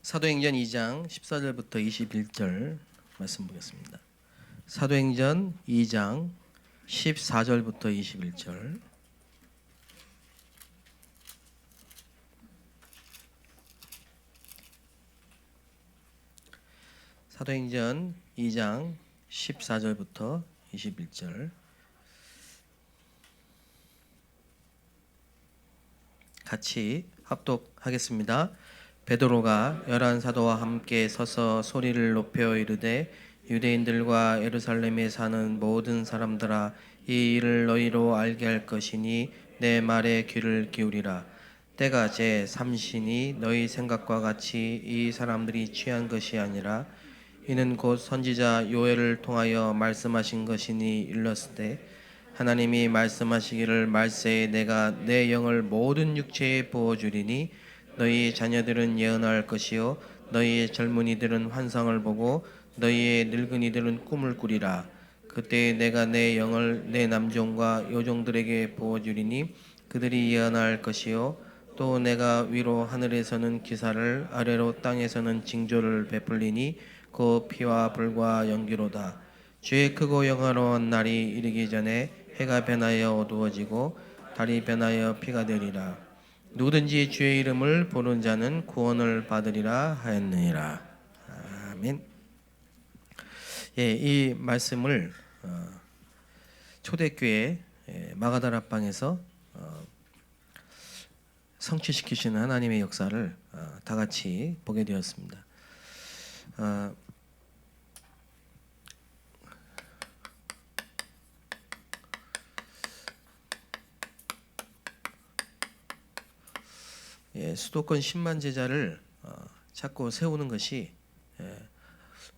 사도행전 2장 14절부터 21절 말씀 보겠습니다. 사도행전 2장 14절부터 21절. 사도행전 2장 14절부터 21절. 같이 합독하겠습니다. 베드로가 열한 사도와 함께 서서 소리를 높여 이르되 유대인들과 예루살렘에 사는 모든 사람들아, 이 일을 너희로 알게 할 것이니 내 말에 귀를 기울이라. 때가 제 삼신이 너희 생각과 같이 이 사람들이 취한 것이 아니라 이는 곧 선지자 요엘을 통하여 말씀하신 것이니 일렀으되, 하나님이 말씀하시기를 말세에 내가 내 영을 모든 육체에 부어주리니 너희 자녀들은 예언할 것이요 너희의 젊은이들은 환상을 보고 너희의 늙은이들은 꿈을 꾸리라. 그때 내가 내 영을 내 남종과 여종들에게 부어주리니 그들이 예언할 것이요 또 내가 위로 하늘에서는 기사를 아래로 땅에서는 징조를 베풀리니 그 피와 불과 연기로다. 주의 크고 영화로운 날이 이르기 전에 해가 변하여 어두워지고 달이 변하여 피가 되리라. 누구든지 주의 이름을 부르는 자는 구원을 받으리라 하였느니라. 아멘. 예, 이 말씀을 초대교회 마가다락방에서 성취시키시는 하나님의 역사를 다 같이 보게 되었습니다. 수도권 10만 제자를 찾고 세우는 것이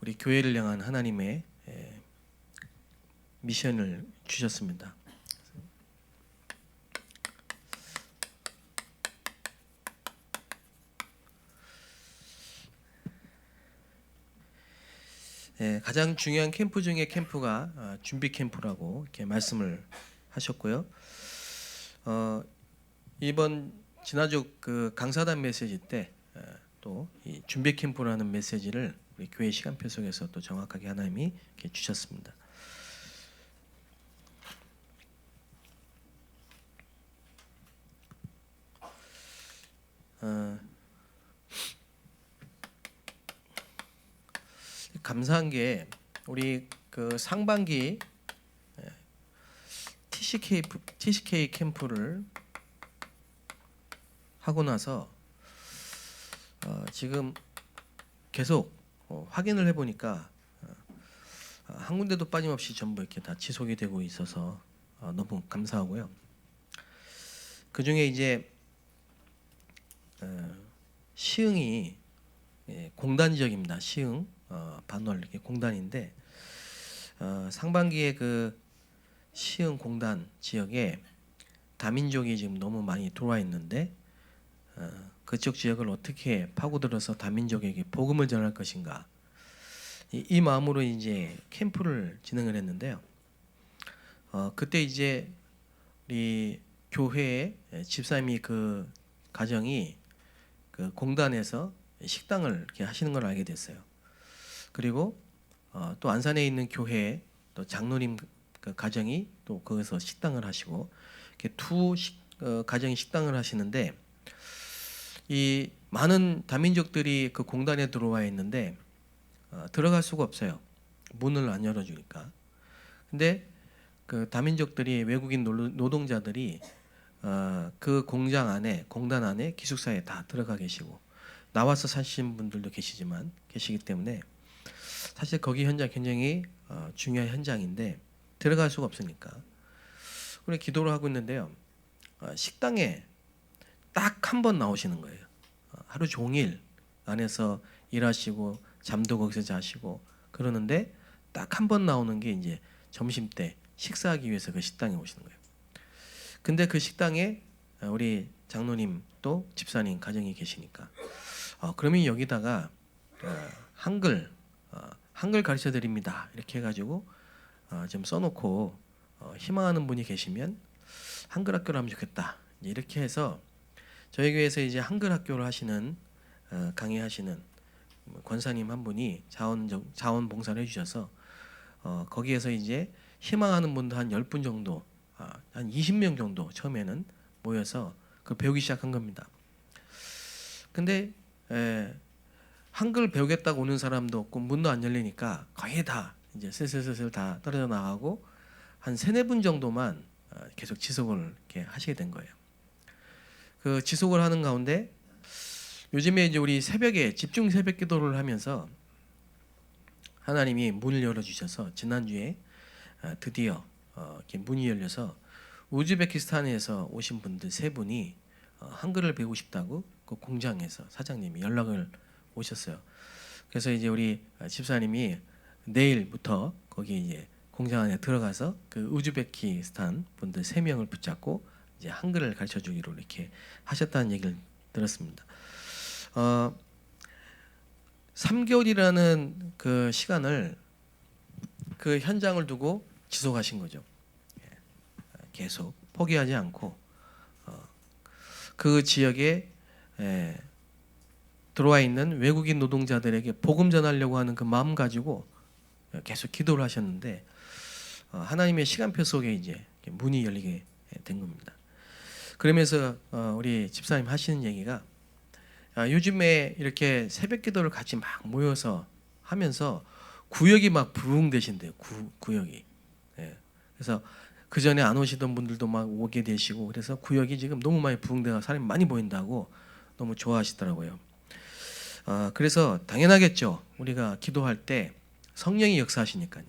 우리 교회를 향한 하나님의 미션을 주셨습니다. 가장 중요한 캠프 중에 캠프가 준비 캠프라고 이렇게 말씀을 하셨고요. 이번 지난주 그 강사단 메시지 때 또 이 준비 캠프라는 메시지를 우리 교회 시간표 속에서 또 정확하게 하나님이 이렇게 주셨습니다. 감사한 게 우리 그 상반기 TCK 캠프를 하고 나서 지금 계속 확인을 해보니까 한 군데도 빠짐없이 전부 이렇게 다 지속이 되고 있어서 너무 감사하고요. 그 중에 이제 시흥이 공단 지역입니다. 시흥 반월 이렇게 공단인데 상반기에 그 시흥 공단 지역에 다민족이 지금 너무 많이 들어와 있는데 그쪽 지역을 어떻게 파고들어서 다민족에게 복음을 전할 것인가, 이 마음으로 이제 캠프를 진행을 했는데요. 그때 이제 우리 교회의 집사님이 그 가정이 그 공단에서 식당을 이렇게 하시는 걸 알게 됐어요. 그리고 또 안산에 있는 교회 또 장로님 그 가정이 또 거기서 식당을 하시고 이렇게 두 가정이 식당을 하시는데, 이 많은 다민족들이 그 공단에 들어와 있는데 들어갈 수가 없어요. 문을 안 열어주니까. 근데 그 다민족들이 외국인 노동자들이 그 공장 안에 공단 안에 기숙사에 다 들어가 계시고 나와서 사시는 분들도 계시기 때문에 사실 거기 현장 굉장히 중요한 현장인데 들어갈 수가 없으니까 우리 기도를 하고 있는데요. 식당에 딱 한 번 나오시는 거예요. 하루 종일 안에서 일하시고 잠도 거기서 자시고 그러는데 딱 한 번 나오는 게 이제 점심 때 식사하기 위해서 그 식당에 오시는 거예요. 근데 그 식당에 우리 장로님 또 집사님 가정이 계시니까 그러면 여기다가 한글 가르쳐 드립니다 이렇게 해가지고 좀 써놓고 희망하는 분이 계시면 한글 학교를 하면 좋겠다 이렇게 해서 저희 교회에서 이제 한글 학교를 하시는 강의하시는 권사님 한 분이 자원봉사를 해주셔서 거기에서 이제 희망하는 분들 한 10분 정도, 한 20명 정도 처음에는 모여서 그 배우기 시작한 겁니다. 근데 한글 배우겠다고 오는 사람도 없고 문도 안 열리니까 거의 다 이제 슬슬 다 떨어져 나가고 한 3-4분 정도만 계속 지속을 이렇게 하시게 된 거예요. 그 지속을 하는 가운데 요즘에 이제 우리 새벽에 집중 새벽 기도를 하면서 하나님이 문을 열어주셔서 지난주에 드디어 이렇게 문이 열려서 우즈베키스탄에서 오신 분들 3분이 한글을 배우고 싶다고 그 공장에서 사장님이 연락을 오셨어요. 그래서 이제 우리 집사님이 내일부터 거기 이제 공장 안에 들어가서 그 우즈베키스탄 분들 3명을 붙잡고 이제 한글을 가르쳐 주기로 이렇게 하셨다는 얘기를 들었습니다. 3개월이라는 그 시간을 그 현장을 두고 지속하신 거죠. 계속 포기하지 않고 그 지역에 들어와 있는 외국인 노동자들에게 복음 전하려고 하는 그 마음 가지고 계속 기도를 하셨는데 하나님의 시간표 속에 이제 문이 열리게 된 겁니다. 그러면서 우리 집사님 하시는 얘기가 요즘에 이렇게 새벽 기도를 같이 막 모여서 하면서 구역이 막 부흥되신대요. 구역이. 그래서 그 전에 안 오시던 분들도 막 오게 되시고 그래서 구역이 지금 너무 많이 부흥되고 사람이 많이 보인다고 너무 좋아하시더라고요. 그래서 당연하겠죠. 우리가 기도할 때 성령이 역사하시니까요.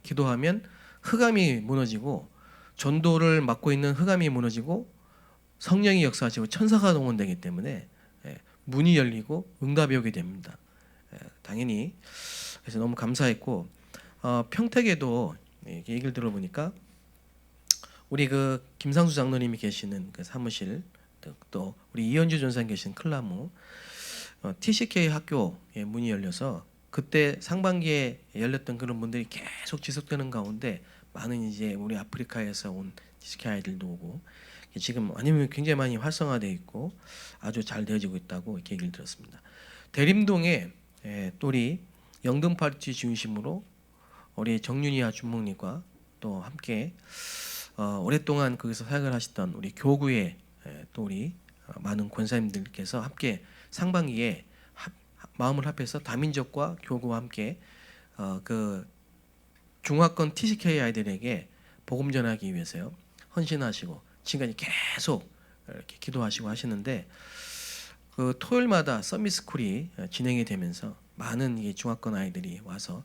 기도하면 흑암이 무너지고 전도를 맡고 있는 흑암이 무너지고 성령이 역사하시고 천사가 동원되기 때문에 문이 열리고 응답이 오게 됩니다. 당연히 그래서 너무 감사했고 평택에도 얘기를 들어보니까 우리 그 김상수 장로님이 계시는 그 사무실 또 우리 이현주 전사님 계신 클라무 TCK 학교에 문이 열려서 그때 상반기에 열렸던 그런 분들이 계속 지속되는 가운데 많은 이제 우리 아프리카에서 온 TCK 아이들도 오고 지금 아니면 굉장히 많이 활성화되어 있고 아주 잘 되어지고 있다고 이렇게 얘기를 들었습니다. 대림동에 또 우리 영등파티 중심으로 우리 정윤이와 준목님과 또 함께 오랫동안 거기서 사역을 하시던 우리 교구의 또 우리 많은 권사님들께서 함께 상반기에 마음을 합해서 다민족과 교구와 함께 그 중화권 TCK 아이들에게 복음 전하기 위해서요 헌신하시고 지금까지 계속 이렇게 기도하시고 하시는데 그 토요일마다 서밋스쿨이 진행이 되면서 많은 이 중화권 아이들이 와서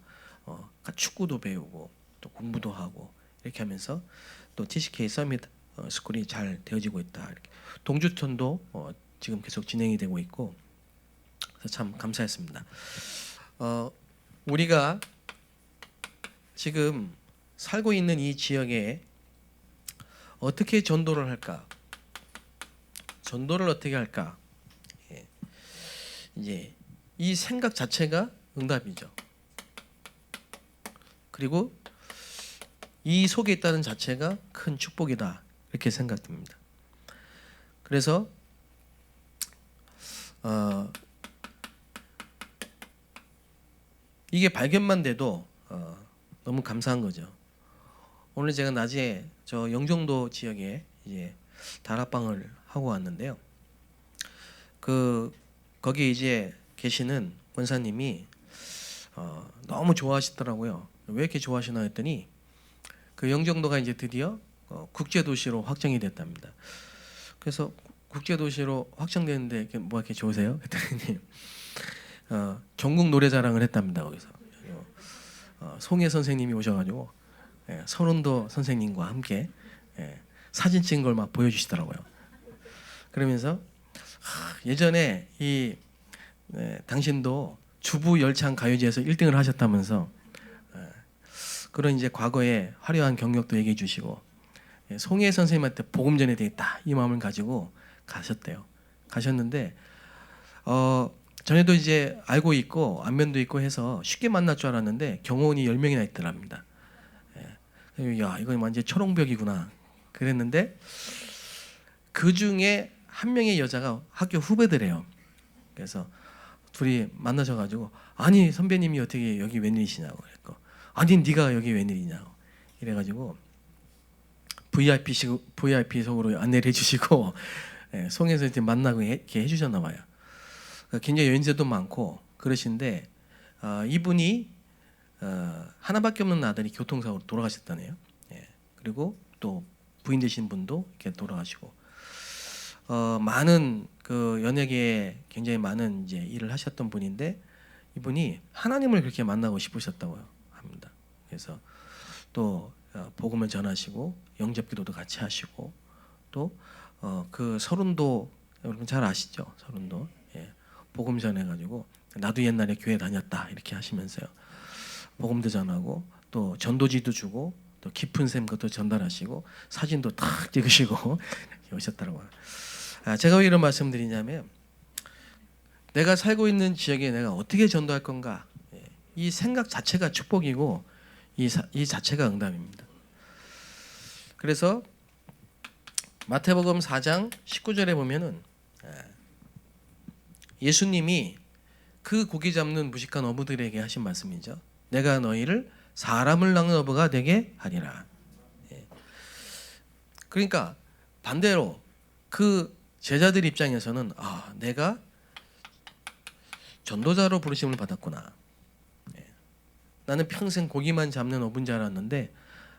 축구도 배우고 또 공부도 하고 이렇게 하면서 또 TCK 서밋 스쿨이 잘 되어지고 있다. 이렇게. 동주천도 지금 계속 진행이 되고 있고 그래서 참 감사했습니다. 우리가 지금 살고 있는 이 지역에 어떻게 전도를 할까? 전도를 어떻게 할까? 이제 이 생각 자체가 응답이죠. 그리고 이 속에 있다는 자체가 큰 축복이다 이렇게 생각됩니다. 그래서 이게 발견만 돼도 너무 감사한 거죠. 오늘 제가 낮에 저 영종도 지역에 이제 다락방을 하고 왔는데요. 거기 이제 계시는 원사님이 너무 좋아하시더라고요. 왜 이렇게 좋아하시나 했더니 그 영종도가 이제 드디어 국제 도시로 확정이 됐답니다. 그래서 국제 도시로 확정되는데 뭐가 이렇게 좋으세요? 그랬더니 전국 노래자랑을 했답니다. 거기서 송혜 선생님이 오셔가지고 서른도 선생님과 함께 사진 찍은 걸 막 보여주시더라고요. 그러면서 예전에 당신도 주부 열창 가요제에서 1등을 하셨다면서 그런 이제 과거의 화려한 경력도 얘기해 주시고 송혜 선생님한테 복음 전해야 되겠다 이 마음을 가지고 가셨대요. 가셨는데 전에도 이제 알고 있고 안면도 있고 해서 쉽게 만날 줄 알았는데 경호원이 10명이나 있더랍니다. 야 이건 완전 초롱벽이구나 그랬는데 그 중에 한 명의 여자가 학교 후배들이에요. 그래서 둘이 만나셔가지고 아니 선배님이 어떻게 여기 웬일이시냐고 그랬고 아니 네가 여기 웬일이냐고 이래가지고 VIP석으로 안내를 해주시고 예, 송에서 이제 만나고 이렇게 해주셨나 봐요. 굉장히 연세도 많고 그러신데 이분이 하나밖에 없는 아들이 교통사고로 돌아가셨다네요. 예, 그리고 또 부인 되신 분도 이렇게 돌아가시고 많은 그 연예계에 굉장히 많은 이제 일을 하셨던 분인데 이분이 하나님을 그렇게 만나고 싶으셨다고 합니다. 그래서 또 복음을 전하시고 영접기도도 같이 하시고 또 그 서른도 여러분 잘 아시죠? 서른도 예, 복음 전해가지고 나도 옛날에 교회 다녔다 이렇게 하시면서요 복음도 전하고 또 전도지도 주고 또 깊은 샘 것도 전달하시고 사진도 탁 찍으시고 이렇게 오셨더라고요. 제가 왜 이런 말씀드리냐면 내가 살고 있는 지역에 내가 어떻게 전도할 건가 이 생각 자체가 축복이고 이 자체가 응답입니다. 그래서 마태복음 4장 19절에 보면은 예수님이 그 고기 잡는 무식한 어부들에게 하신 말씀이죠. 내가 너희를 사람을 낚는 어부가 되게 하리라. 그러니까 반대로 그 제자들 입장에서는 내가 전도자로 부르심을 받았구나. 나는 평생 고기만 잡는 어부인 줄 알았는데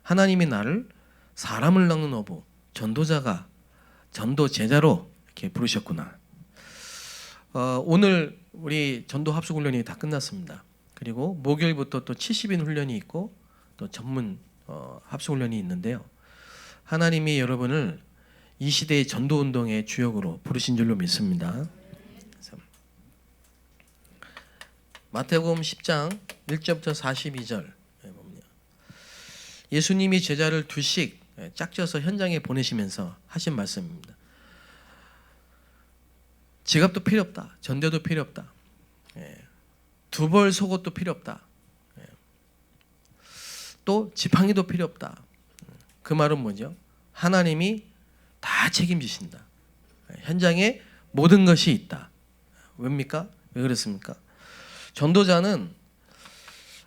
하나님이 나를 사람을 낚는 어부, 전도자가 전도 제자로 이렇게 부르셨구나. 오늘 우리 전도 합숙 훈련이 다 끝났습니다. 그리고 목요일부터 또 70인 훈련이 있고 또 전문 합숙 훈련이 있는데요. 하나님이 여러분을 이 시대의 전도 운동의 주역으로 부르신 줄로 믿습니다. 마태복음 10장 1절부터 42절 예수님이 제자를 두씩 짝져서 현장에 보내시면서 하신 말씀입니다. 지갑도 필요 없다. 전대도 필요 없다. 두 벌 속옷도 필요 없다. 또 지팡이도 필요 없다. 그 말은 뭐죠? 하나님이 다 책임지신다. 현장에 모든 것이 있다. 왜입니까? 왜 그렇습니까? 전도자는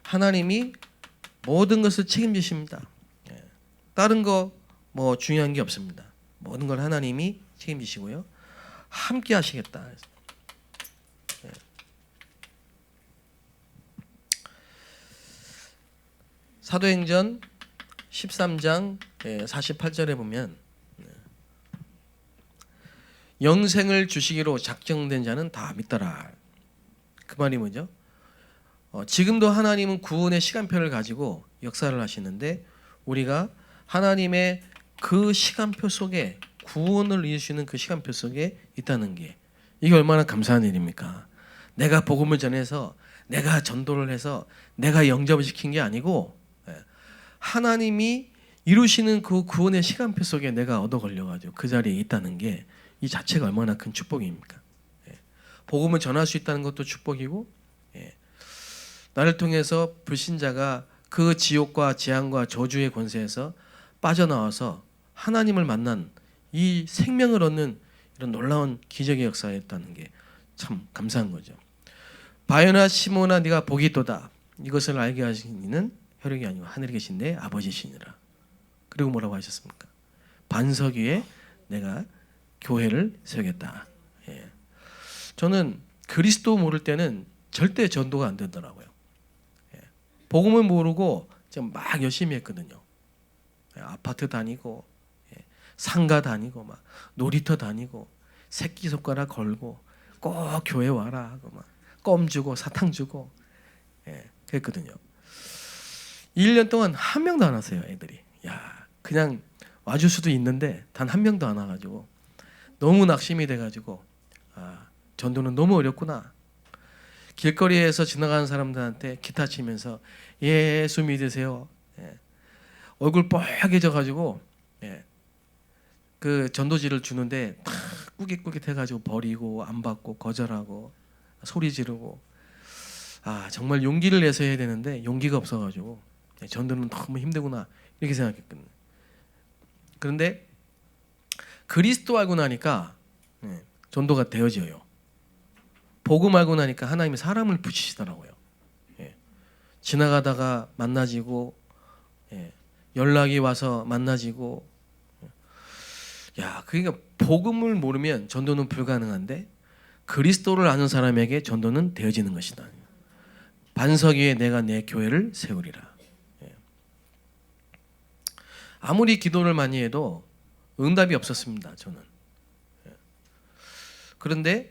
하나님이 모든 것을 책임지십니다. 다른 거 뭐 중요한 게 없습니다. 모든 걸 하나님이 책임지시고요. 함께 하시겠다. 사도행전 13장 48절에 보면 영생을 주시기로 작정된 자는 다 믿더라. 그 말이 뭐죠? 지금도 하나님은 구원의 시간표를 가지고 역사를 하시는데 우리가 하나님의 그 시간표 속에 구원을 이루시는 그 시간표 속에 있다는 게 이게 얼마나 감사한 일입니까? 내가 복음을 전해서 내가 전도를 해서 내가 영접을 시킨 게 아니고 하나님이 이루시는 그 구원의 시간표 속에 내가 얻어 걸려가지고 그 자리에 있다는 게 이 자체가 얼마나 큰 축복입니까? 복음을 전할 수 있다는 것도 축복이고 나를 통해서 불신자가 그 지옥과 재앙과 저주의 권세에서 빠져나와서 하나님을 만난 이 생명을 얻는 이런 놀라운 기적의 역사였다는 게 참 감사한 거죠. 바요나 시몬아 네가 복이 있도다. 이것을 알게 하신 이는 혈육이 아니고 하늘에 계신 내 아버지시니라. 그리고 뭐라고 하셨습니까? 반석 위에 내가 교회를 세우겠다. 저는 그리스도 모를 때는 절대 전도가 안 되더라고요. 복음을 모르고 지금 막 열심히 했거든요. 아파트 다니고 상가 다니고 막 놀이터 다니고 새끼손가락 걸고 꼭 교회 와라 하고 막 껌 주고 사탕 주고 그랬거든요. 1년 동안 한 명도 안 왔어요. 애들이. 야 그냥 와줄 수도 있는데 단 한 명도 안 와가지고 너무 낙심이 돼가지고 전도는 너무 어렵구나. 길거리에서 지나가는 사람들한테 기타 치면서 예수 믿으세요. 얼굴 빨개져가지고 그 전도지를 주는데 탁 꾸깃꾸깃해가지고 버리고 안 받고 거절하고 소리 지르고 정말 용기를 내서 해야 되는데 용기가 없어가지고 전도는 너무 힘들구나 이렇게 생각했거든요. 그런데 그리스도 알고 나니까 전도가 되어져요. 복음 알고 나니까 하나님이 사람을 붙이시더라고요. 예. 지나가다가 만나지고, 예. 연락이 와서 만나지고. 야, 그러니까 복음을 모르면 전도는 불가능한데 그리스도를 아는 사람에게 전도는 되어지는 것이다. 반석 위에 내가 내 교회를 세우리라. 예. 아무리 기도를 많이 해도 응답이 없었습니다. 저는. 예. 그런데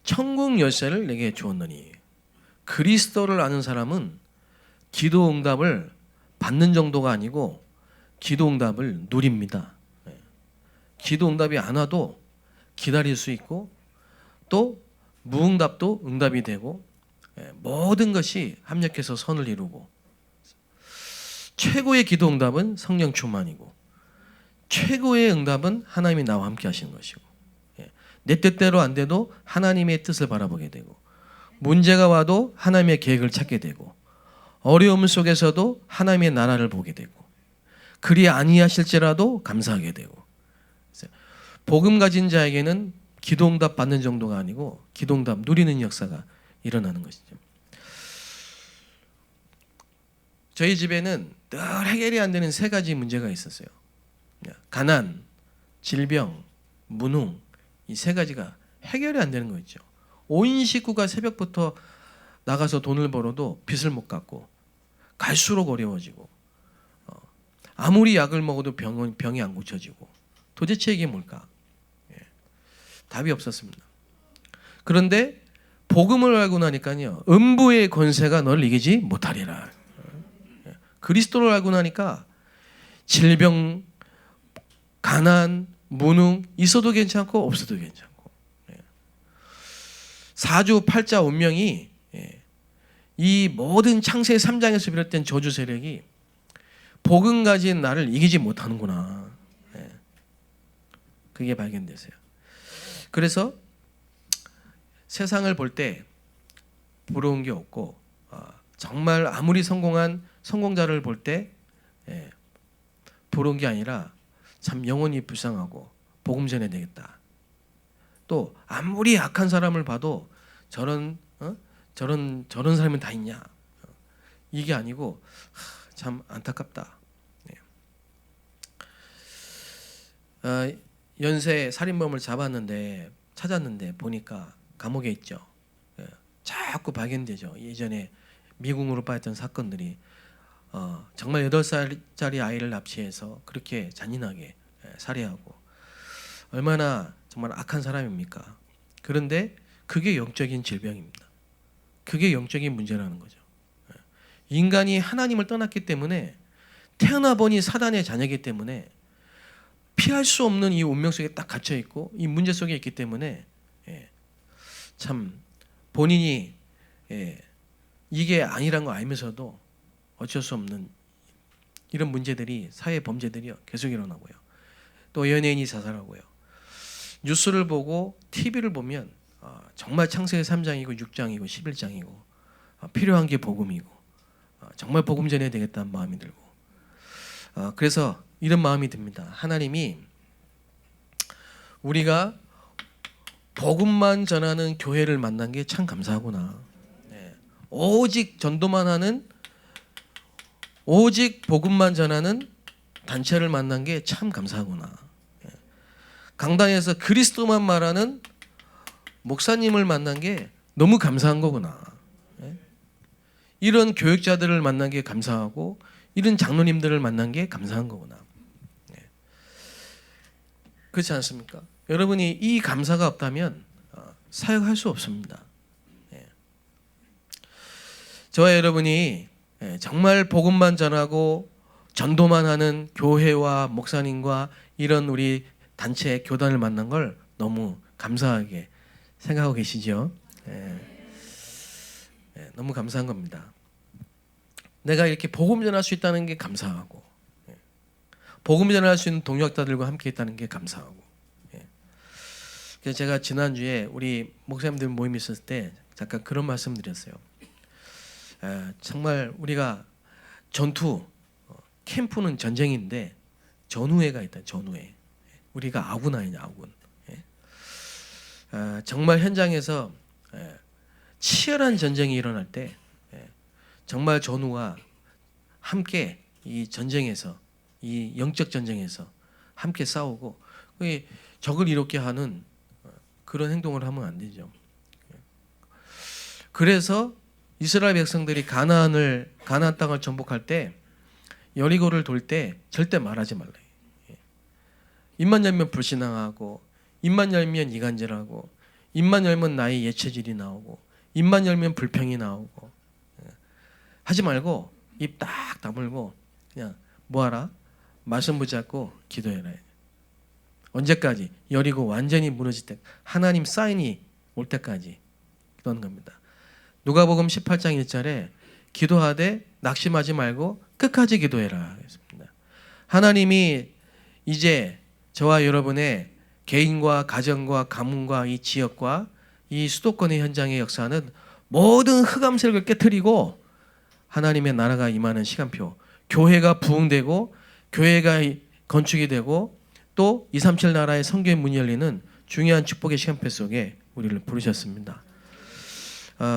천국 열쇠를 내게 주었느니, 그리스도를 아는 사람은 기도 응답을 받는 정도가 아니고 기도 응답을 누립니다. 예. 기도 응답이 안 와도 기다릴 수 있고, 또 무응답도 응답이 되고, 모든 것이 합력해서 선을 이루고, 최고의 기도 응답은 성령 충만이고, 최고의 응답은 하나님이 나와 함께 하시는 것이고, 내 뜻대로 안 돼도 하나님의 뜻을 바라보게 되고, 문제가 와도 하나님의 계획을 찾게 되고, 어려움 속에서도 하나님의 나라를 보게 되고, 그리 아니하실지라도 감사하게 되고. 복음 가진 자에게는 기도응답 받는 정도가 아니고 기도응답 누리는 역사가 일어나는 것이죠. 저희 집에는 늘 해결이 안 되는 3가지 문제가 있었어요. 가난, 질병, 무능, 이 3가지가 해결이 안 되는 거 있죠. 온 식구가 새벽부터 나가서 돈을 벌어도 빚을 못 갚고, 갈수록 어려워지고, 아무리 약을 먹어도 병이 안 고쳐지고, 도대체 이게 뭘까? 답이 없었습니다. 그런데 복음을 알고 나니까요, 음부의 권세가 너를 이기지 못하리라. 그리스도를 알고 나니까 질병, 가난, 무능 있어도 괜찮고 없어도 괜찮고, 사주, 팔자, 운명이, 이 모든 창세 3장에서 비롯된 저주 세력이 복음 가진 나를 이기지 못하는구나. 그게 발견되세요. 그래서 세상을 볼 때 부러운 게 없고, 정말 아무리 성공한 성공자를 볼 때 부러운 게 아니라 참 영혼이 불쌍하고 복음 전해야 되겠다. 또 아무리 악한 사람을 봐도 저런 사람은 다 있냐, 이게 아니고 참 안타깝다. 연쇄 살인범을 찾았는데 보니까 감옥에 있죠. 자꾸 발견되죠. 예전에 미궁으로 빠졌던 사건들이, 정말 8살짜리 아이를 납치해서 그렇게 잔인하게 살해하고, 얼마나 정말 악한 사람입니까? 그런데 그게 영적인 질병입니다. 그게 영적인 문제라는 거죠. 인간이 하나님을 떠났기 때문에, 태어나 보니 사단의 자녀이기 때문에 피할 수 없는 이 운명 속에 딱 갇혀 있고 이 문제 속에 있기 때문에, 참 본인이 이게 아니란 거 알면서도 어쩔 수 없는 이런 문제들이, 사회 범죄들이 계속 일어나고요. 또 연예인이 자살하고요. 뉴스를 보고 TV를 보면 정말 창세기 3장이고 6장이고 11장이고 필요한 게 복음이고, 정말 복음 전해야 되겠다는 마음이 들고, 그래서 이런 마음이 듭니다. 하나님이 우리가 복음만 전하는 교회를 만난 게 참 감사하구나. 오직 전도만 하는, 오직 복음만 전하는 단체를 만난 게 참 감사하구나. 강단에서 그리스도만 말하는 목사님을 만난 게 너무 감사한 거구나. 이런 교육자들을 만난 게 감사하고, 이런 장로님들을 만난 게 감사한 거구나. 그렇지 않습니까? 여러분이 이 감사가 없다면 사역할 수 없습니다. 저와 여러분이 정말 복음만 전하고 전도만 하는 교회와 목사님과 이런 우리 단체 교단을 만난 걸 너무 감사하게 생각하고 계시죠? 너무 감사한 겁니다. 내가 이렇게 복음 전할 수 있다는 게 감사하고, 복음 전할 수 있는 동역자들과 함께 있다는 게 감사하고. 그래서 제가 지난주에 우리 목사님들 모임 있었을 때 잠깐 그런 말씀 드렸어요. 정말 우리가 전투, 캠프는 전쟁인데 전우회가 있다. 전우회. 우리가 아군 아니냐, 아군. 정말 현장에서 치열한 전쟁이 일어날 때 정말 전우가 함께 이 전쟁에서, 이 영적 전쟁에서 함께 싸우고 적을 이롭게 하는 그런 행동을 하면 안 되죠. 그래서 이스라엘 백성들이 가나안 땅을 정복할 때, 여리고를 돌 때 절대 말하지 말래요. 입만 열면 불신앙하고, 입만 열면 이간질하고, 입만 열면 나의 예체질이 나오고, 입만 열면 불평이 나오고, 하지 말고 입 딱 다물고 그냥 뭐하라? 말씀 붙잡고 기도해라. 언제까지? 여리고 완전히 무너질 때, 하나님 사인이 올 때까지 기도하는 겁니다. 누가복음 18장 1절에 기도하되 낙심하지 말고 끝까지 기도해라 했습니다. 하나님이 이제 저와 여러분의 개인과 가정과 가문과 이 지역과 이 수도권의 현장의 역사는 모든 흑암색을 깨트리고 하나님의 나라가 임하는 시간표, 교회가 부흥되고 교회가 건축이 되고 또 237 나라의 선교의 문이 열리는 중요한 축복의 시간표 속에 우리를 부르셨습니다.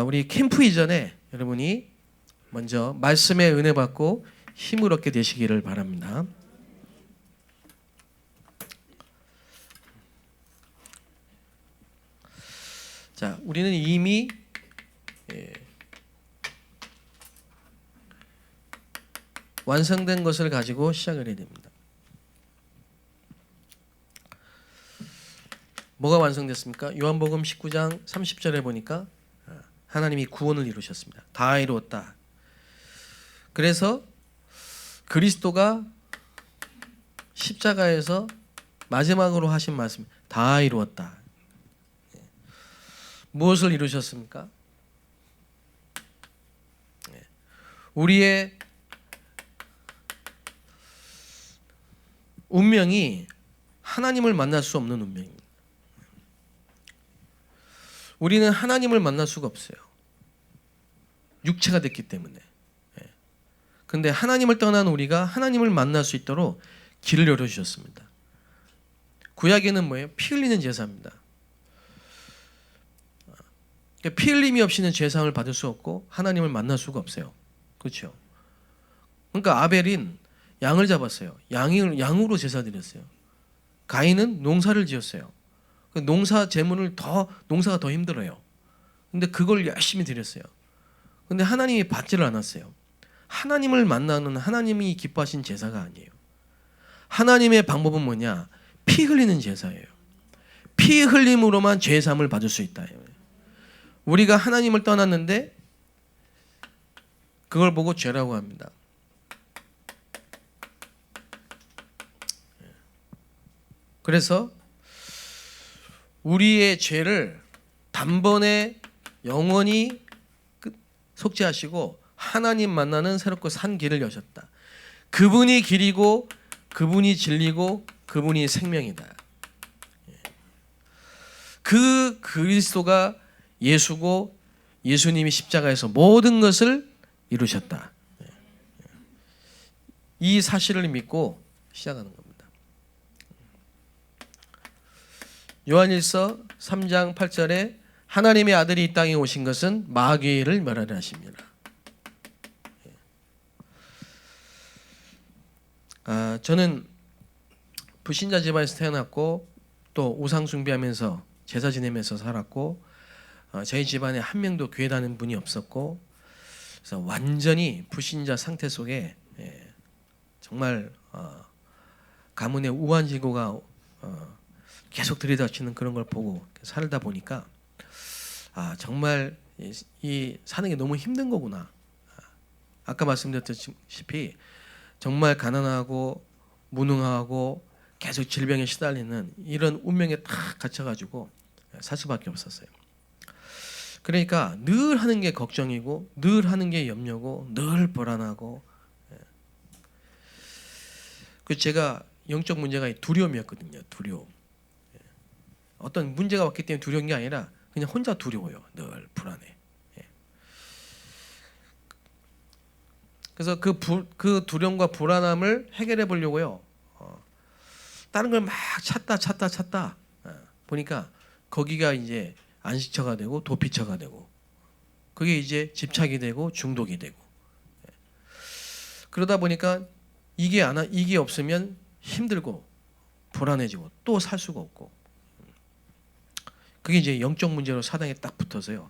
우리 캠프 이전에 여러분이 먼저 말씀의 은혜 받고 힘을 얻게 되시기를 바랍니다. 자, 우리는 이미 완성된 것을 가지고 시작을 해야 됩니다. 뭐가 완성됐습니까? 요한복음 19장 30절에 보니까 하나님이 구원을 이루셨습니다. 다 이루었다. 그래서 그리스도가 십자가에서 마지막으로 하신 말씀, 다 이루었다. 무엇을 이루셨습니까? 우리의 운명이 하나님을 만날 수 없는 운명입니다. 우리는 하나님을 만날 수가 없어요. 육체가 됐기 때문에. 그런데 하나님을 떠난 우리가 하나님을 만날 수 있도록 길을 열어주셨습니다. 구약에는 뭐예요? 피 흘리는 제사입니다. 피 흘림이 없이는 제사함을 받을 수 없고 하나님을 만날 수가 없어요. 그렇죠? 그러니까 아벨은 양을 잡았어요. 양으로 제사 드렸어요. 가인은 농사를 지었어요. 농사 제물을 농사가 더 힘들어요. 근데 그걸 열심히 드렸어요. 근데 하나님이 받지를 않았어요. 하나님을 만나는 하나님이 기뻐하신 제사가 아니에요. 하나님의 방법은 뭐냐? 피 흘리는 제사예요. 피 흘림으로만 죄 사함을 받을 수 있다. 우리가 하나님을 떠났는데 그걸 보고 죄라고 합니다. 그래서 우리의 죄를 단번에 영원히 속죄하시고 하나님 만나는 새롭고 산 길을 여셨다. 그분이 길이고 그분이 진리고 그분이 생명이다. 그 그리스도가 예수고 예수님이 십자가에서 모든 것을 이루셨다. 이 사실을 믿고 시작하는 겁니다. 요한일서 3장 8절에 하나님의 아들이 이 땅에 오신 것은 마귀를 멸하려 하십니다. 저는 불신자 집안에서 태어났고 또 우상 숭배하면서 제사 지내면서 살았고 저희 집안에 한 명도 교회 다니는 분이 없었고 그래서 완전히 불신자 상태 속에 정말 가문의 우환지고가 계속 들이닥치는 그런 걸 보고 살다 보니까 정말 이 사는 게 너무 힘든 거구나. 아까 말씀드렸다시피 정말 가난하고 무능하고 계속 질병에 시달리는 이런 운명에 딱 갇혀가지고 살 수밖에 없었어요. 그러니까 늘 하는 게 걱정이고 늘 하는 게 염려고 늘 불안하고 제가 영적 문제가 두려움이었거든요. 두려움. 어떤 문제가 왔기 때문에 두려운 게 아니라 그냥 혼자 두려워요. 늘 불안해. 그래서 그 두려움과 불안함을 해결해 보려고요. 다른 걸 막 찾다 보니까 거기가 이제 안식처가 되고 도피처가 되고 그게 이제 집착이 되고 중독이 되고, 그러다 보니까 이게 없으면 힘들고 불안해지고 또 살 수가 없고, 그게 이제 영적 문제로 사단에 딱 붙어서요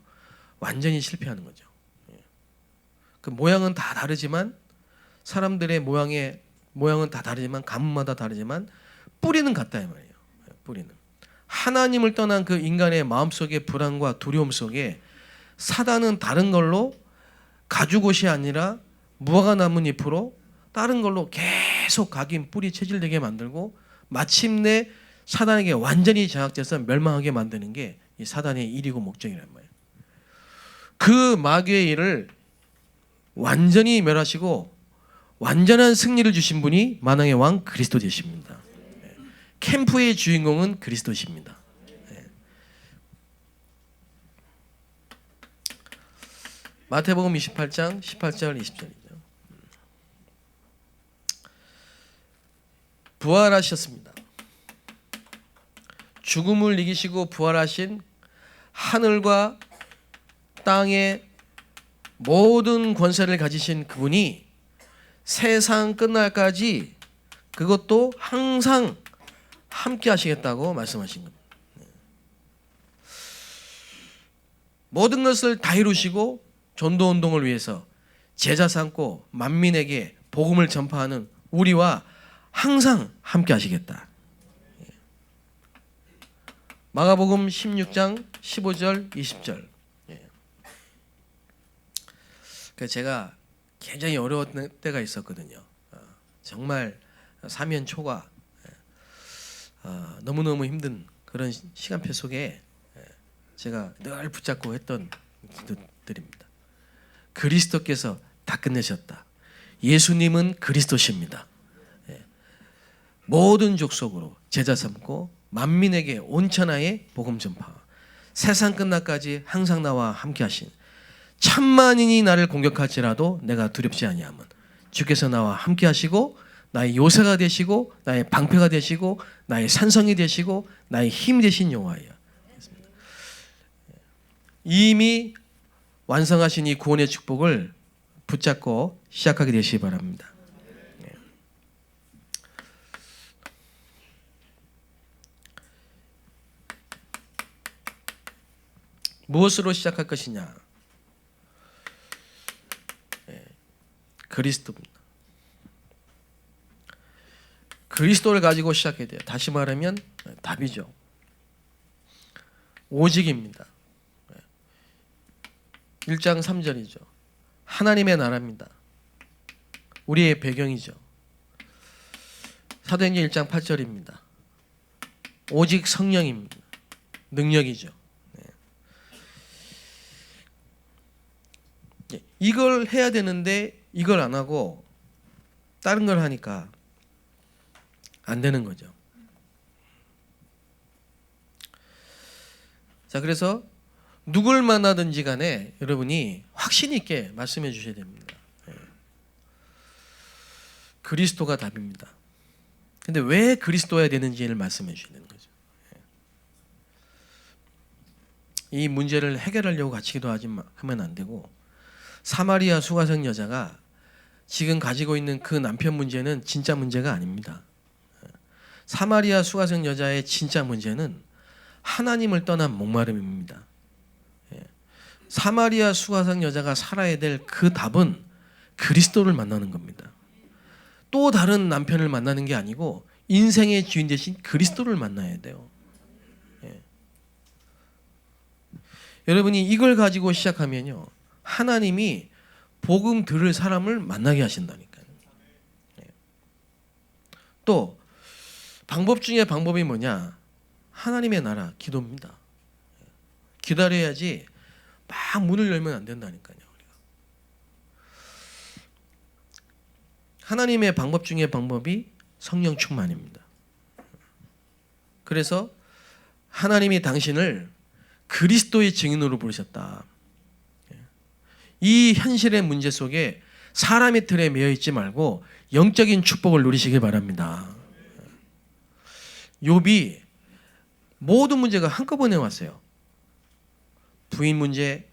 완전히 실패하는 거죠. 그 모양은 다 다르지만, 사람들의 모양은 다 다르지만, 가문마다 다르지만 뿌리는 같다 이 말이에요. 뿌리는 하나님을 떠난 그 인간의 마음속의 불안과 두려움 속에 사단은 다른 걸로 가죽옷이 아니라 무화과 나뭇잎으로 다른 걸로 계속 각인 뿌리 체질되게 만들고, 마침내 사단에게 완전히 장악돼서 멸망하게 만드는 게 이 사단의 일이고 목적이란 말이에요. 그 마귀의 일을 완전히 멸하시고 완전한 승리를 주신 분이 만왕의 왕 그리스도 되십니다. 캠프의 주인공은 그리스도십니다. 마태복음 28장 18절 20절이죠. 부활하셨습니다. 죽음을 이기시고 부활하신 하늘과 땅의 모든 권세를 가지신 그분이 세상 끝날까지 그것도 항상 함께 하시겠다고 말씀하신 겁니다. 모든 것을 다 이루시고 전도운동을 위해서 제자 삼고 만민에게 복음을 전파하는 우리와 항상 함께 하시겠다. 마가복음 16장 15절 20절. 제가 굉장히 어려웠던 때가 있었거든요. 정말 사면 초과, 너무너무 힘든 그런 시간표 속에 제가 늘 붙잡고 했던 기도들입니다. 그리스도께서 다 끝내셨다. 예수님은 그리스도십니다. 모든 족속으로 제자 삼고 만민에게 온천하에 복음 전파, 세상 끝날까지 항상 나와 함께 하신, 천만인이 나를 공격할지라도 내가 두렵지 아니함은 주께서 나와 함께 하시고 나의 요새가 되시고 나의 방패가 되시고 나의 산성이 되시고 나의 힘이 되신 여호와여. 이미 완성하신 이 구원의 축복을 붙잡고 시작하게 되시기 바랍니다. 무엇으로 시작할 것이냐? 그리스도입니다. 그리스도를 가지고 시작해야 돼요. 다시 말하면 답이죠. 오직입니다. 1장 3절이죠. 하나님의 나라입니다. 우리의 배경이죠. 사도행전 1장 8절입니다. 오직 성령입니다. 능력이죠. 이걸 해야 되는데 이걸 안 하고 다른 걸 하니까 안 되는 거죠. 자, 그래서 누굴 만나든지 간에 여러분이 확신 있게 말씀해 주셔야 됩니다. 그리스도가 답입니다. 근데 왜 그리스도여야 되는지를 말씀해 주셔야 되는 거죠. 이 문제를 해결하려고 같이 기도하면 안 되고, 사마리아 수가성 여자가 지금 가지고 있는 그 남편 문제는 진짜 문제가 아닙니다. 사마리아 수가성 여자의 진짜 문제는 하나님을 떠난 목마름입니다. 사마리아 수가성 여자가 살아야 될 그 답은 그리스도를 만나는 겁니다. 또 다른 남편을 만나는 게 아니고 인생의 주인 대신 그리스도를 만나야 돼요. 여러분이 이걸 가지고 시작하면요, 하나님이 복음 들을 사람을 만나게 하신다니까요. 또 방법 중에 방법이 뭐냐? 하나님의 나라, 기도입니다. 기다려야지 막 문을 열면 안 된다니까요. 하나님의 방법 중에 방법이 성령 충만입니다. 그래서 하나님이 당신을 그리스도의 증인으로 부르셨다. 이 현실의 문제 속에 사람의 틀에 매여 있지 말고 영적인 축복을 누리시길 바랍니다. 욥이 모든 문제가 한꺼번에 왔어요. 부인 문제,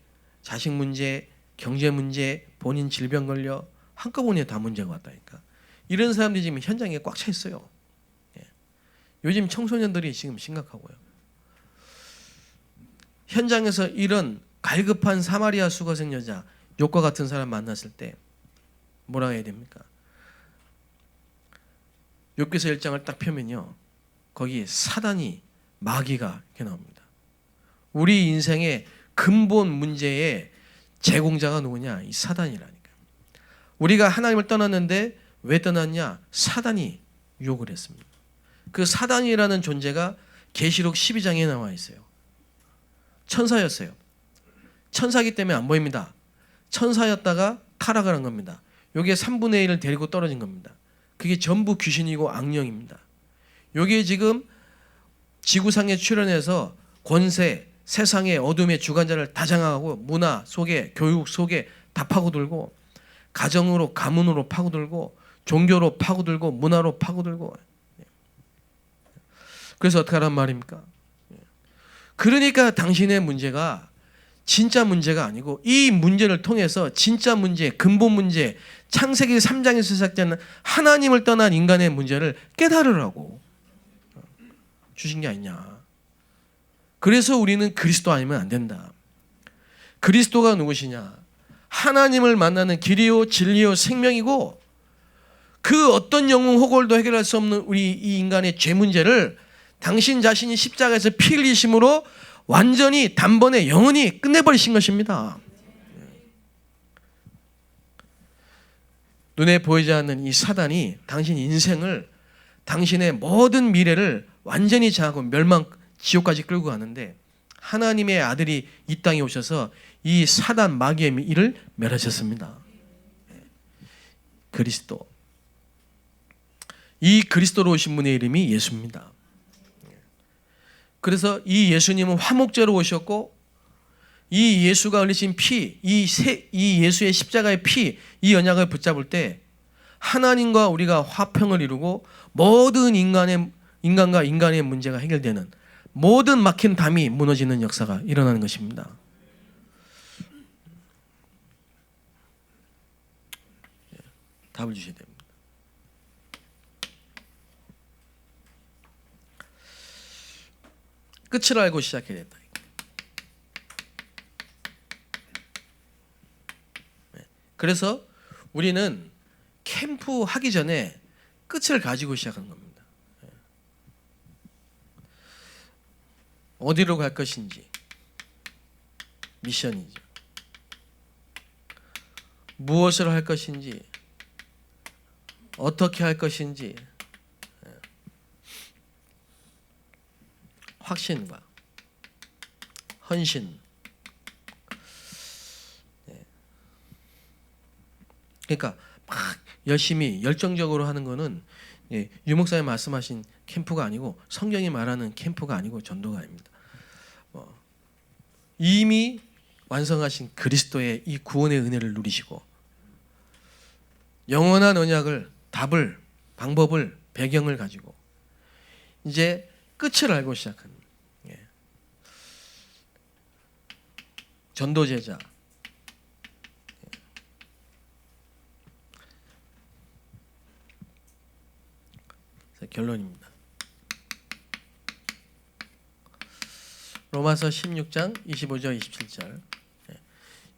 자식 문제, 경제 문제, 본인 질병 걸려 한꺼번에 다 문제가 왔다니까. 이런 사람들이 지금 현장에 꽉 차 있어요. 요즘 청소년들이 지금 심각하고요. 현장에서 이런 갈급한 사마리아 수거생 여자, 욕과 같은 사람 만났을 때 뭐라 해야 됩니까? 욥기서 1장을 딱 펴면요, 거기 사단이, 마귀가 이렇게 나옵니다. 우리 인생의 근본 문제의 제공자가 누구냐? 이 사단이라니까. 우리가 하나님을 떠났는데 왜 떠났냐? 사단이 유혹을 했습니다. 그 사단이라는 존재가 계시록 12장에 나와 있어요. 천사였어요. 천사기 때문에 안 보입니다. 천사였다가 타락을 한 겁니다. 요게 3분의 1을 데리고 떨어진 겁니다. 그게 전부 귀신이고 악령입니다. 요게 지금 지구상에 출현해서 권세, 세상의 어둠의 주관자를 다 장악하고 문화 속에, 교육 속에 다 파고들고, 가정으로, 가문으로 파고들고, 종교로 파고들고, 문화로 파고들고. 그래서 어떻게 하란 말입니까? 그러니까 당신의 문제가 진짜 문제가 아니고, 이 문제를 통해서 진짜 문제, 근본 문제, 창세기 3장에서 시작되는 하나님을 떠난 인간의 문제를 깨달으라고 주신 게 아니냐. 그래서 우리는 그리스도 아니면 안 된다. 그리스도가 누구시냐? 하나님을 만나는 길이요 진리요 생명이고, 그 어떤 영웅 호걸도 해결할 수 없는 우리 이 인간의 죄 문제를 당신 자신이 십자가에서 피 흘리심으로 완전히 단번에 영원히 끝내버리신 것입니다. 눈에 보이지 않는 이 사단이 당신 인생을, 당신의 모든 미래를 완전히 장하고 멸망, 지옥까지 끌고 가는데, 하나님의 아들이 이 땅에 오셔서 이 사단 마귀의 일을 멸하셨습니다. 그리스도. 이 그리스도로 오신 분의 이름이 예수입니다. 그래서 이 예수님은 화목제로 오셨고, 이 예수가 흘리신 피, 이 예수의 십자가의 피, 이 언약을 붙잡을 때 하나님과 우리가 화평을 이루고 모든 인간과 인간의 문제가 해결되는, 모든 막힌 담이 무너지는 역사가 일어나는 것입니다. 답을 주셔야 됩니다. 끝을 알고 시작해야 된다. 그래서 우리는 캠프 하기 전에 끝을 가지고 시작한 겁니다. 어디로 갈 것인지 미션이죠. 무엇을 할 것인지, 어떻게 할 것인지, 확신과 헌신. 그러니까 막 열심히 열정적으로 하는 거는 유 목사님 말씀하신 캠프가 아니고, 성경이 말하는 캠프가 아니고 전도가 아닙니다. 이미 완성하신 그리스도의 이 구원의 은혜를 누리시고, 영원한 언약을, 답을, 방법을, 배경을 가지고 이제 끝을 알고 시작한 전도제자. 결론입니다. 로마서 16장 25절 27절.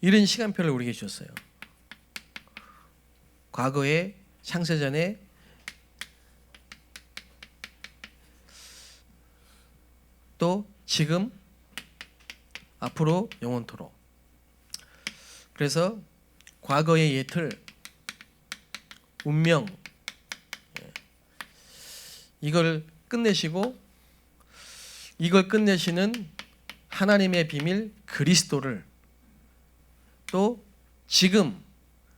이런 시간표를 우리에게 주셨어요. 과거에, 창세전에, 또 지금, 앞으로, 영원토록. 그래서 과거의 예틀, 운명, 이걸 끝내시고, 이걸 끝내시는 하나님의 비밀 그리스도를 또 지금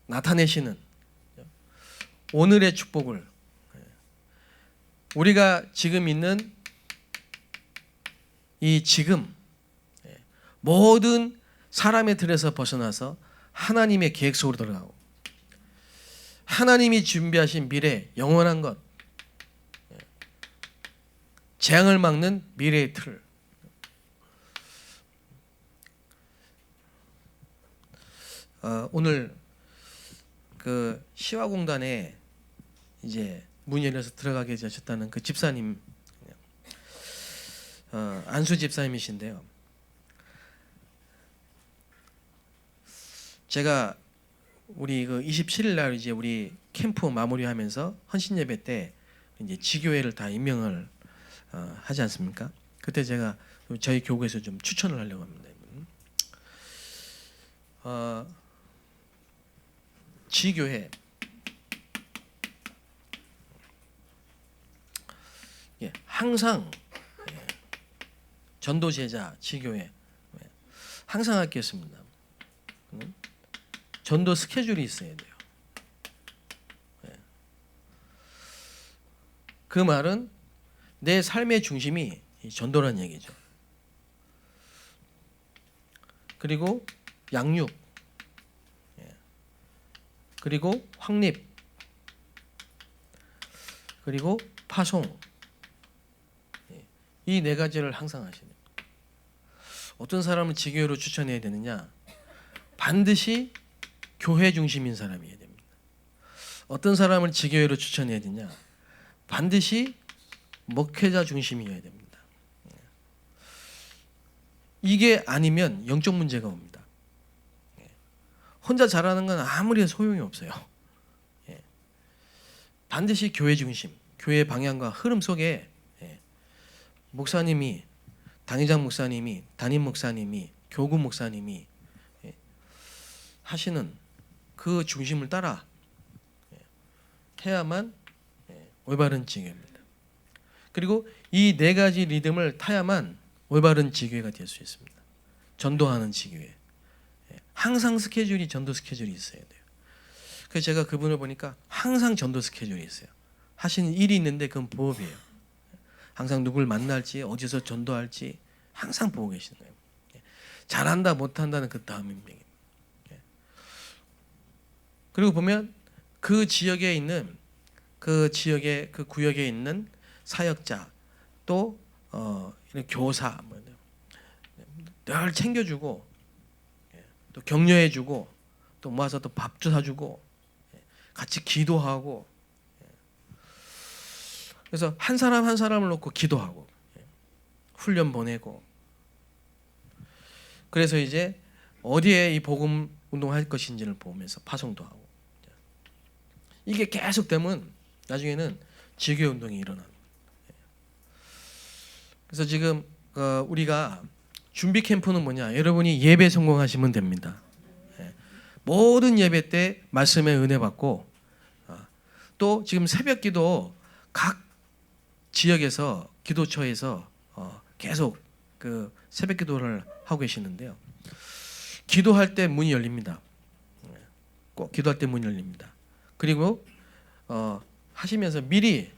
나타내시는 오늘의 축복을, 우리가 지금 있는 이 지금, 모든 사람의 틀에서 벗어나서 하나님의 계획 속으로 들어가고, 하나님이 준비하신 미래, 영원한 것, 재앙을 막는 미래의 틀, 오늘 그 시화공단에 이제 문이 열려서 들어가게 되셨다는 그 집사님, 안수 집사님이신데요. 제가 우리 그 27일 날 이제 우리 캠프 마무리하면서 헌신 예배 때 이제 지교회를 다 임명을 하지 않습니까? 그때 제가 저희 교구에서 좀 추천을 하려고 합니다. 지교회, 예, 항상 전도 제자 지교회 항상 하겠습니다. 전도 스케줄이 있어야 돼요. 그 말은 내 삶의 중심이 전도란 얘기죠. 그리고 양육, 그리고 확립, 그리고 파송, 이 네 가지를 항상 하시는. 어떤 사람을 지교회로 추천해야 되느냐? 반드시 교회 중심인 사람이어야 됩니다. 어떤 사람을 지교회로 추천해야 되냐? 반드시 목회자 중심이어야 됩니다. 이게 아니면 영적 문제가 옵니다. 혼자 잘하는 건 아무리 소용이 없어요. 반드시 교회 중심, 교회 방향과 흐름 속에 목사님이, 당회장 목사님이, 담임 목사님이, 교구 목사님이 하시는 그 중심을 따라 해야만 올바른 지교회입니다. 그리고 이 네 가지 리듬을 타야만 올바른 지교회가 될 수 있습니다. 전도하는 지교회. 항상 스케줄이 전도 스케줄이 있어야 돼요. 그래서 제가 그분을 보니까 항상 전도 스케줄이 있어요. 하시는 일이 있는데 그건 부업이에요. 항상 누굴 만날지 어디서 전도할지 항상 보고 계시는 거예요. 잘한다 못한다는 그 다음 인명입니다. 그리고 보면 그 지역에 있는 그 지역의 그 구역에 있는 사역자 또 이런 교사 늘 챙겨주고 또 격려해주고 또 모아서 또 밥도 사주고 같이 기도하고 그래서 한 사람 한 사람을 놓고 기도하고 훈련 보내고 그래서 이제 어디에 이 복음 운동할 것인지를 보면서 파송도 하고 이게 계속 되면 나중에는 지교회 운동이 일어납니다. 그래서 지금 우리가 준비 캠프는 뭐냐? 여러분이 예배 성공하시면 됩니다. 모든 예배 때 말씀의 은혜 받고 또 지금 새벽기도 각 지역에서 기도처에서 계속 그 새벽기도를 하고 계시는데요. 기도할 때 문이 열립니다. 꼭 기도할 때 문이 열립니다. 그리고 하시면서 미리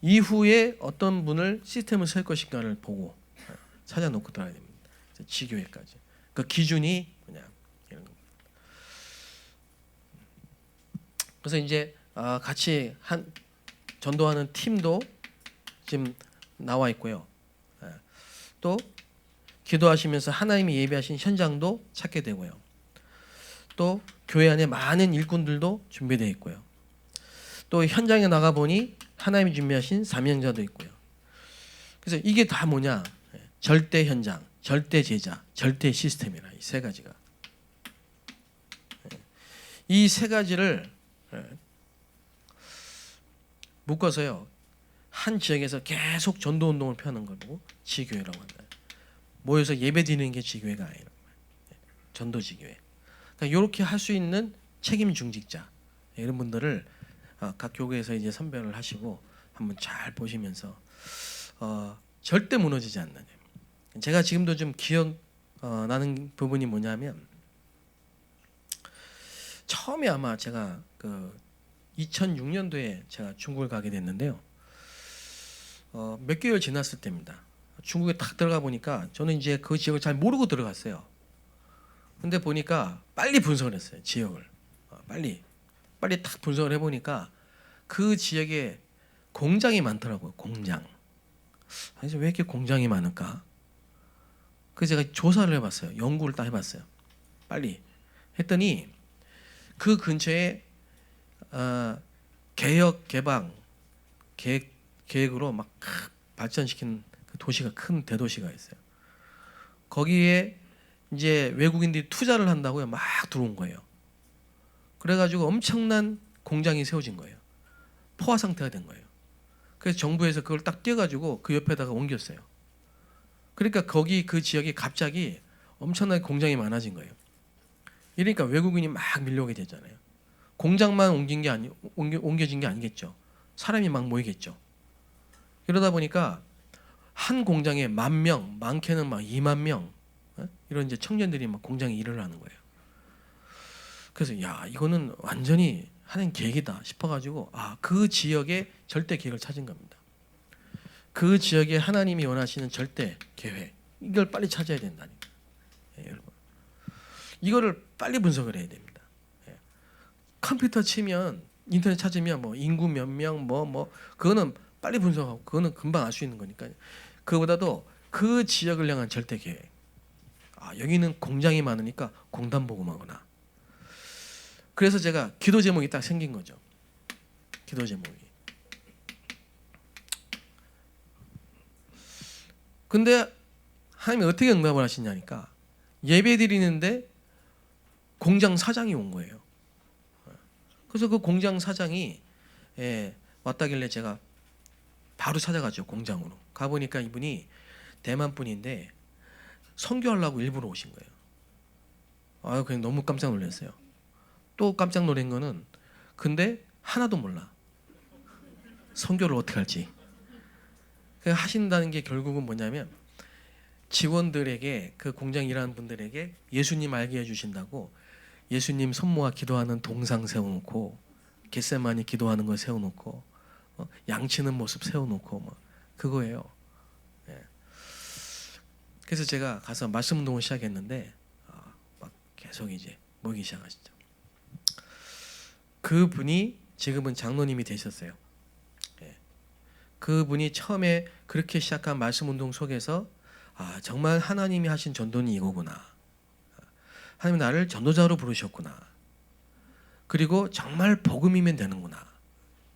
이후에 어떤 분을 시스템을 쓸 것인가를 보고 찾아놓고 들어야 됩니다. 지교회까지. 그 기준이 뭐냐 이런 겁니다. 그래서 이제 같이 한 전도하는 팀도 지금 나와 있고요. 또 기도하시면서 하나님이 예비하신 현장도 찾게 되고요. 또 교회 안에 많은 일꾼들도 준비되어 있고요. 또 현장에 나가 보니 하나님이 준비하신 사명자도 있고요. 그래서 이게 다 뭐냐? 절대 현장, 절대 제자, 절대 시스템이라 이 세 가지가. 이 세 가지를 묶어서요. 한 지역에서 계속 전도 운동을 펴는 걸 보고 지교회라고 한다. 모여서 예배드리는 게 지교회가 아니라 전도 지교회. 그러니까 이렇게 할 수 있는 책임 중직자 이런 분들을 각 교회에서 이제 선별을 하시고 한번 잘 보시면서 절대 무너지지 않는. 제가 지금도 좀 기억 나는 부분이 뭐냐면 처음에 아마 제가 그 2006년도에 제가 중국을 가게 됐는데요. 몇 개월 지났을 때입니다. 중국에 딱 들어가 보니까 저는 이제 그 지역을 잘 모르고 들어갔어요. 근데 보니까 빨리 분석을 했어요. 지역을 빨리 딱 분석을 해보니까 그 지역에 공장이 많더라고요. 공장. 그래서 왜 이렇게 공장이 많을까? 그래서 제가 조사를 해봤어요. 연구를 딱 해봤어요. 빨리 했더니 그 근처에 개혁 개방 계획으로 막 발전시킨 그 도시가, 큰 대도시가 있어요. 거기에 이제 외국인들이 투자를 한다고요, 막 들어온 거예요. 그래가지고 엄청난 공장이 세워진 거예요. 포화 상태가 된 거예요. 그래서 정부에서 그걸 딱 떼가지고 그 옆에다가 옮겼어요. 그러니까 거기 그 지역이 갑자기 엄청나게 공장이 많아진 거예요. 이러니까 외국인이 막 밀려오게 되잖아요. 공장만 옮겨진 게 아니겠죠. 사람이 막 모이겠죠. 이러다 보니까 한 공장에 10,000명, 많게는 막 20,000명, 이런 이제 청년들이 막 공장에 일을 하는 거예요. 그래서 야, 이거는 완전히 하나님 계획이다 싶어가지고 그 지역의 절대 계획을 찾은 겁니다. 그 지역에 하나님이 원하시는 절대 계획, 이걸 빨리 찾아야 된다니까. 여러분, 이거를 빨리 분석을 해야 됩니다. 컴퓨터 치면, 인터넷 찾으면 뭐 인구 몇 명 그거는 빨리 분석하고 그거는 금방 알 수 있는 거니까요. 그거보다도 그 지역을 향한 절대 계획. 여기는 공장이 많으니까 공단 복음하거나. 그래서 제가 기도 제목이 딱 생긴 거죠. 기도 제목이. 근데 하나님이 어떻게 응답을 하시냐니까, 예배 드리는데 공장 사장이 온 거예요. 그래서 그 공장 사장이 왔다길래 제가 바로 찾아갔죠. 공장으로 가보니까 이분이 대만 분인데 선교하려고 일부러 오신 거예요. 그냥 너무 깜짝 놀랐어요. 또 깜짝 놀란 거는, 근데 하나도 몰라, 선교를 어떻게 할지. 하신다는 게 결국은 뭐냐면, 직원들에게, 그 공장 일하는 분들에게 예수님 알게 해주신다고 예수님 손모아 기도하는 동상 세워놓고, 겟세마니 기도하는 거 세워놓고, 양치는 모습 세워놓고, 뭐 그거예요. 그래서 제가 가서 말씀 운동을 시작했는데 막 계속 이제 모이기 시작하시죠. 그분이 지금은 장로님이 되셨어요. 그분이 처음에 그렇게 시작한 말씀 운동 속에서 정말 하나님이 하신 전도는 이거구나. 하나님 나를 전도자로 부르셨구나. 그리고 정말 복음이면 되는구나.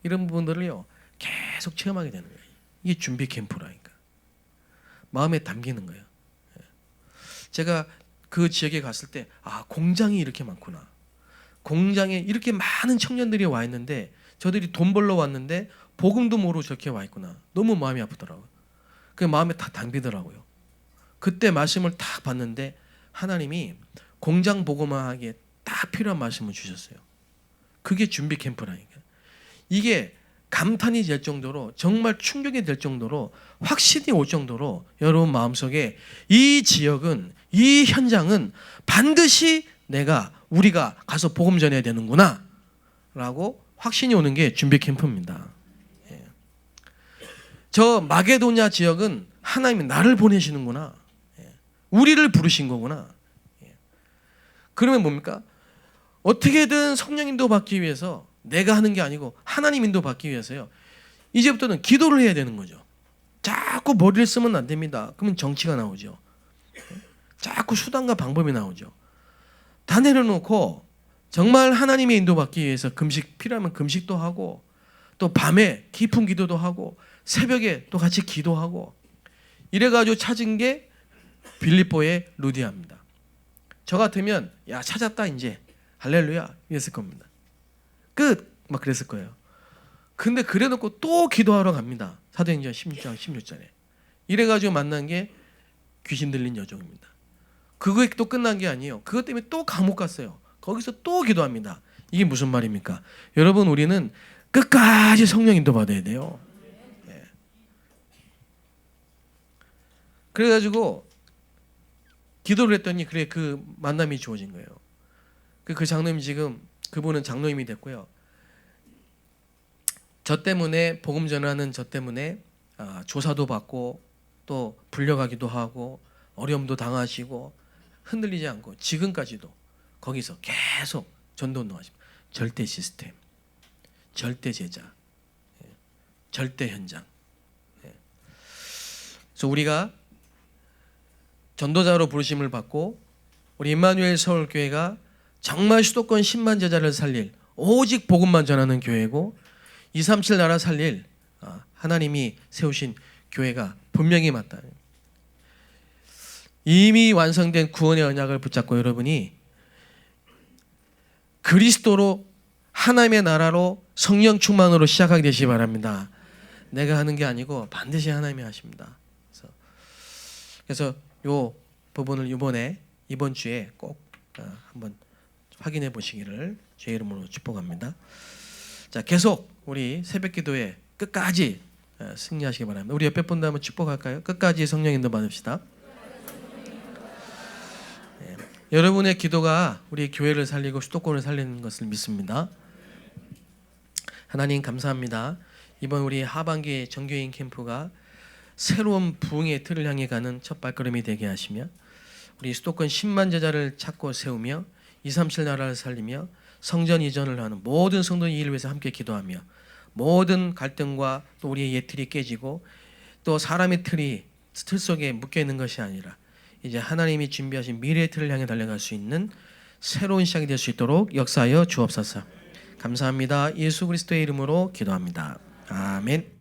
이런 부분들을요 계속 체험하게 되는 거예요. 이게 준비 캠프라니까. 마음에 담기는 거예요. 제가 그 지역에 갔을 때 공장이 이렇게 많구나. 공장에 이렇게 많은 청년들이 와 있는데, 저들이 돈 벌러 왔는데 복음도 모르고 저렇게 와 있구나. 너무 마음이 아프더라고요. 그 마음에 다 담기더라고요. 그때 말씀을 딱 봤는데 하나님이 공장 복음화하기에 딱 필요한 말씀을 주셨어요. 그게 준비 캠프라니까. 이게 감탄이 될 정도로, 정말 충격이 될 정도로, 확신이 올 정도로 여러분 마음속에 이 지역은, 이 현장은 반드시 우리가 가서 복음 전해야 되는구나 라고 확신이 오는 게 준비 캠프입니다. 저 마게도냐 지역은 하나님이 나를 보내시는구나, 우리를 부르신 거구나. 그러면 뭡니까? 어떻게든 성령 인도 받기 위해서 내가 하는 게 아니고 하나님 인도 받기 위해서요, 이제부터는 기도를 해야 되는 거죠. 자꾸 머리를 쓰면 안 됩니다. 그러면 정치가 나오죠. 자꾸 수단과 방법이 나오죠. 다 내려놓고 정말 하나님의 인도 받기 위해서 필요하면 금식도 하고, 또 밤에 깊은 기도도 하고, 새벽에 또 같이 기도하고, 이래가지고 찾은 게 빌립보의 루디아입니다. 저 같으면 찾았다 이제 할렐루야 이랬을 겁니다. 끝 막 그랬을 거예요. 근데 그래놓고 또 기도하러 갑니다. 사도행전 16장 16절에. 이래가지고 만난 게 귀신 들린 여종입니다. 그거에 또 끝난 게 아니에요. 그것 때문에 또 감옥 갔어요. 거기서 또 기도합니다. 이게 무슨 말입니까? 여러분, 우리는 끝까지 성령 인도 받아야 돼요. 그래가지고 기도를 했더니 그 만남이 주어진 거예요. 그 장로님이 지금, 그분은 장로님이 됐고요. 저 때문에, 복음 전하는 저 때문에 조사도 받고 또 불려가기도 하고 어려움도 당하시고 흔들리지 않고 지금까지도 거기서 계속 전도운동하십니다. 절대 시스템, 절대 제자, 절대 현장. 그래서 우리가 전도자로 부르심을 받고 우리 임마누엘 서울교회가 정말 수도권 10만 제자를 살릴 오직 복음만 전하는 교회고 237 나라 살릴 하나님이 세우신 교회가 분명히 맞다. 이미 완성된 구원의 언약을 붙잡고 여러분이 그리스도로 하나님의 나라로 성령 충만으로 시작하게 되시기 바랍니다. 내가 하는 게 아니고 반드시 하나님이 하십니다. 그래서 요 부분을 이번 주에 꼭 한번 확인해 보시기를 주의 이름으로 축복합니다. 자, 계속 우리 새벽기도에 끝까지 승리하시기 바랍니다. 우리 옆에 분도 한번 축복할까요? 끝까지 성령 인도 받읍시다. 여러분의 기도가 우리 교회를 살리고 수도권을 살리는 것을 믿습니다. 하나님 감사합니다. 이번 우리 하반기 정교인 캠프가 새로운 부흥의 틀을 향해 가는 첫 발걸음이 되게 하시며 우리 수도권 10만 제자를 찾고 세우며 237 나라를 살리며 성전 이전을 하는 모든 성도 일을 위해서 함께 기도하며 모든 갈등과 또 우리의 옛틀이 깨지고 또 사람의 틀 속에 묶여 있는 것이 아니라 이제 하나님이 준비하신 미래의 틀을 향해 달려갈 수 있는 새로운 시작이 될 수 있도록 역사하여 주옵소서. 감사합니다. 예수 그리스도의 이름으로 기도합니다. 아멘.